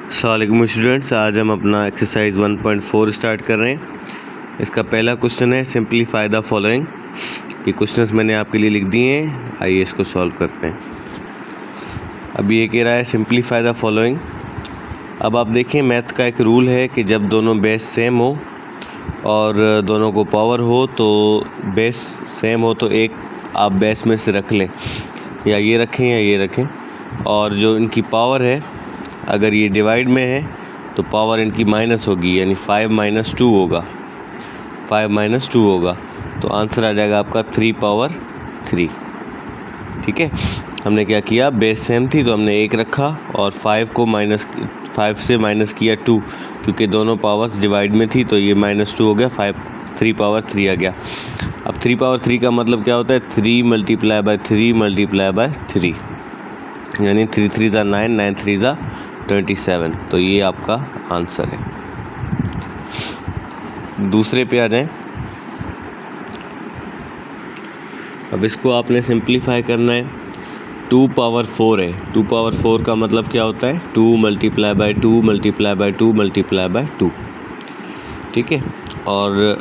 अस्सलाम वालेकुम स्टूडेंट्स, आज हम अपना एक्सरसाइज 1.4 स्टार्ट कर रहे हैं। इसका पहला क्वेश्चन है सिंप्लीफाई द फॉलोइंग। ये क्वेश्चंस मैंने आपके लिए लिख दिए हैं, आइए इसको सॉल्व करते हैं। अब ये कह रहा है सिंप्लीफाई द फॉलोइंग। अब आप देखें, मैथ का एक रूल है कि जब दोनों बेस सेम हो और दोनों को पावर हो, तो बेस सेम हो तो एक आप बेस में से रख लें, या ये रखें या ये रखें, और जो इनकी पावर है अगर ये डिवाइड में है तो पावर इनकी माइनस होगी, यानी 5 - 2 होगा। 5 - 2 होगा तो आंसर आ जाएगा आपका 3 पावर 3। ठीक है, हमने क्या किया, बेस सेम थी तो हमने 1 रखा और 5 से माइनस किया 2, क्योंकि दोनों पावर्स डिवाइड में थी तो ये -2 हो गया। 3 पावर 3 आ गया। अब 3 पावर 3 का मतलब क्या होता है, 3 × 3 × 3, यानी 3 3 = 9, 9 3 = 27। तो ये आपका आंसर है। दूसरे पे आ जाएं। अब इसको आपने सिंप्लीफाई करना है। 2 पावर 4 है। 2 पावर 4 का मतलब क्या होता है, 2 × 2 × 2 × 2। ठीक है, और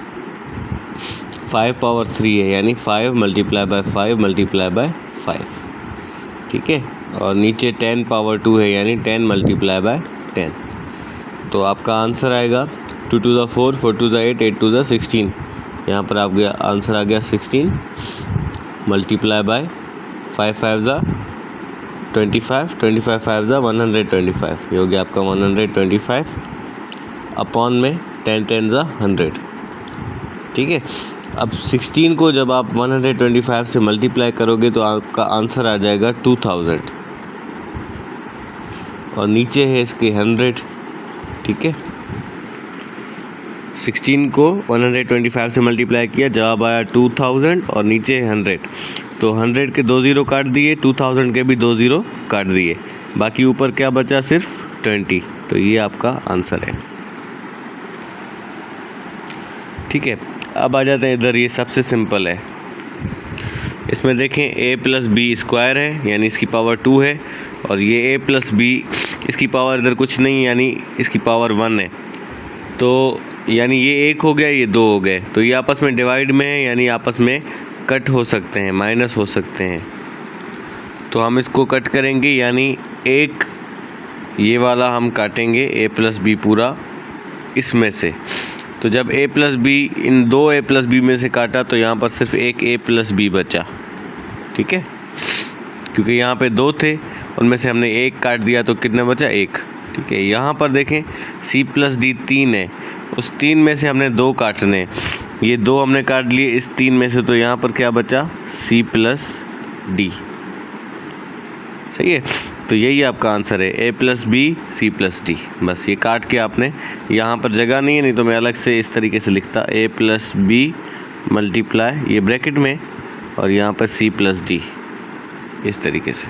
5 पावर 3 है, यानी 5 × 5 × 5। ठीक है, और नीचे 10 पावर 2 है, यानी 10 × 10। तो आपका आंसर आएगा 2 to the 4, 4 to the 8, 8 to the 16। यहाँ पर आपका आंसर आ गया 16 मल्टीप्लाई बाय 5 5 ज़ा 25, 25 5 ज़ा 125। ये हो गया आपका 125 अपॉन में 10 10 ज़ा 100। ठीक है, अब 16 को जब आप 125 से मल्टीप्लाई करोगे तो आपका आंसर आ जाएगा 2000, और नीचे है इसके 100। ठीक है, 16 को 125 से मल्टीप्लाई किया, जवाब आया 2000 और नीचे 100। तो 100 के 2 0 काट दिए, 2000 के भी 2 0 काट दिए, बाकी ऊपर क्या बचा, सिर्फ 20। तो ये आपका आंसर है। ठीक है, अब आ जाते हैं इधर। ये सबसे सिंपल है। इसमें देखें a + b स्क्वायर है, यानी इसकी पावर 2 है, और ये a + b, इसकी पावर इधर कुछ नहीं, यानी इसकी पावर 1 है। तो यानी ये 1 हो गया, ये 2 हो गए, तो ये आपस में डिवाइड में है, यानी आपस में कट हो सकते हैं, माइनस हो सकते हैं। तो हम इसको कट करेंगे, यानी एक ये वाला हम काटेंगे a + b पूरा इसमें से। तो जब a + b, in 2 a + b में से काटा तो यहाँ पर सिर्फ एक a + b बचा। ठीक है, क्योंकि यहाँ पे 2 थे, उनमें से हमने 1 काट दिया तो कितना बचा, 1। ठीक है, यहाँ पर देखें c + d 3 है, उस 3 में से हमने 2 काटने, ये 2 हमने काट लिए इस 3 में से, तो यहाँ पर क्या बचा, c + d। सही है, तो यही आपका आंसर है, a + b c + d। बस ये काट के आपने, यहाँ पर जगह नहीं है, नहीं तो मैं अलग से इस तरीके से लिखता, a + b मल्टीप्लाई ये ब्रैकेट में, और यहाँ पर c + d इस तरीके से।